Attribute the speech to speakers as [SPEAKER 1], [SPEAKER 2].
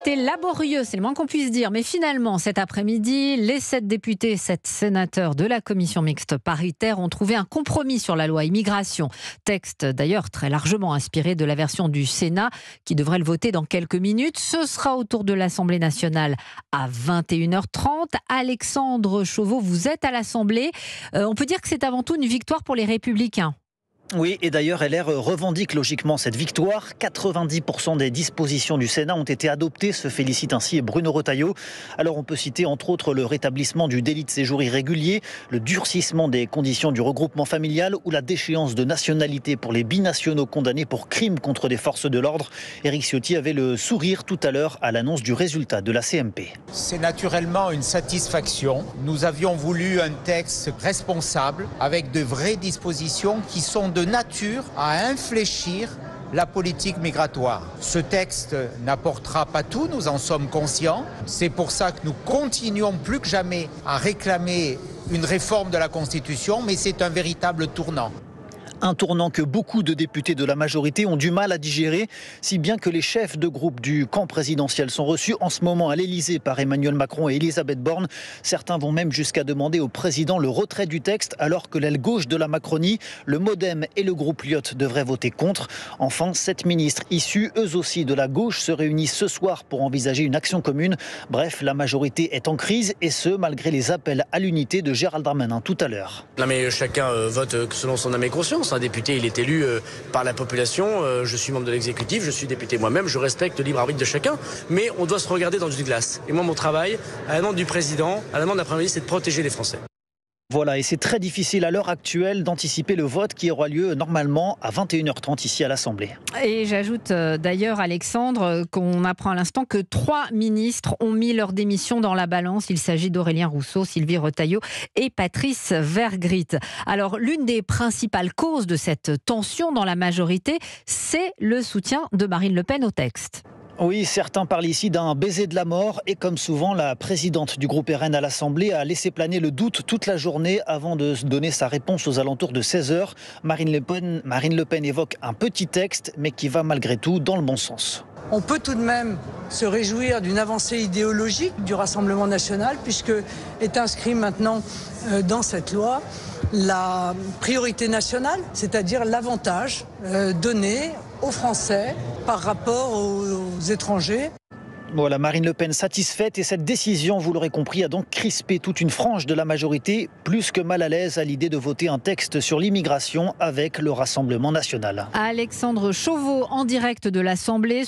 [SPEAKER 1] été laborieux, c'est le moins qu'on puisse dire. Mais finalement, cet après-midi, les 7 députés et 7 sénateurs de la commission mixte paritaire ont trouvé un compromis sur la loi immigration. Texte d'ailleurs très largement inspiré de la version du Sénat qui devrait le voter dans quelques minutes. Ce sera au tour de l'Assemblée nationale à 21h30. Alexandre Chauveau, vous êtes à l'Assemblée. On peut dire que c'est avant tout une victoire pour les Républicains.
[SPEAKER 2] Oui, et d'ailleurs, LR revendique logiquement cette victoire. 90% des dispositions du Sénat ont été adoptées, se félicite ainsi Bruno Retailleau. Alors on peut citer entre autres le rétablissement du délit de séjour irrégulier, le durcissement des conditions du regroupement familial ou la déchéance de nationalité pour les binationaux condamnés pour crimes contre des forces de l'ordre. Éric Ciotti avait le sourire tout à l'heure à l'annonce du résultat de la CMP.
[SPEAKER 3] C'est naturellement une satisfaction. Nous avions voulu un texte responsable avec de vraies dispositions qui sont de nature à infléchir la politique migratoire. Ce texte n'apportera pas tout, nous en sommes conscients. C'est pour ça que nous continuons plus que jamais à réclamer une réforme de la Constitution, mais c'est un véritable tournant.
[SPEAKER 2] Un tournant que beaucoup de députés de la majorité ont du mal à digérer, si bien que les chefs de groupe du camp présidentiel sont reçus en ce moment à l'Elysée par Emmanuel Macron et Elisabeth Borne. Certains vont même jusqu'à demander au président le retrait du texte, alors que l'aile gauche de la Macronie, le Modem et le groupe Lyot devraient voter contre. Enfin, 7 ministres issus, eux aussi de la gauche, se réunissent ce soir pour envisager une action commune. Bref, la majorité est en crise, et ce, malgré les appels à l'unité de Gérald Darmanin tout à l'heure.
[SPEAKER 4] Non mais chacun vote selon son âme et conscience. Un député, il est élu par la population. Je suis membre de l'exécutif, je suis député moi-même. Je respecte le libre arbitre de chacun. Mais on doit se regarder dans une glace. Et moi, mon travail, à la demande du président, à la demande de la Première ministre, c'est de protéger les Français.
[SPEAKER 2] Voilà, et c'est très difficile à l'heure actuelle d'anticiper le vote qui aura lieu normalement à 21h30 ici à l'Assemblée.
[SPEAKER 1] Et j'ajoute d'ailleurs, Alexandre, qu'on apprend à l'instant que 3 ministres ont mis leur démission dans la balance. Il s'agit d'Aurélien Rousseau, Sylvie Retailleau et Patrice Vergrit. Alors, l'une des principales causes de cette tension dans la majorité, c'est le soutien de Marine Le Pen au texte.
[SPEAKER 2] Oui, certains parlent ici d'un baiser de la mort et comme souvent, la présidente du groupe RN à l'Assemblée a laissé planer le doute toute la journée avant de donner sa réponse aux alentours de 16h. Marine Le Pen évoque un petit texte mais qui va malgré tout dans le bon sens.
[SPEAKER 5] On peut tout de même se réjouir d'une avancée idéologique du Rassemblement national puisque est inscrit maintenant dans cette loi la priorité nationale, c'est-à-dire l'avantage donné aux Français par rapport aux étrangers.
[SPEAKER 2] Voilà, Marine Le Pen satisfaite et cette décision, vous l'aurez compris, a donc crispé toute une frange de la majorité, plus que mal à l'aise à l'idée de voter un texte sur l'immigration avec le Rassemblement national.
[SPEAKER 1] Alexandre Chauveau en direct de l'Assemblée.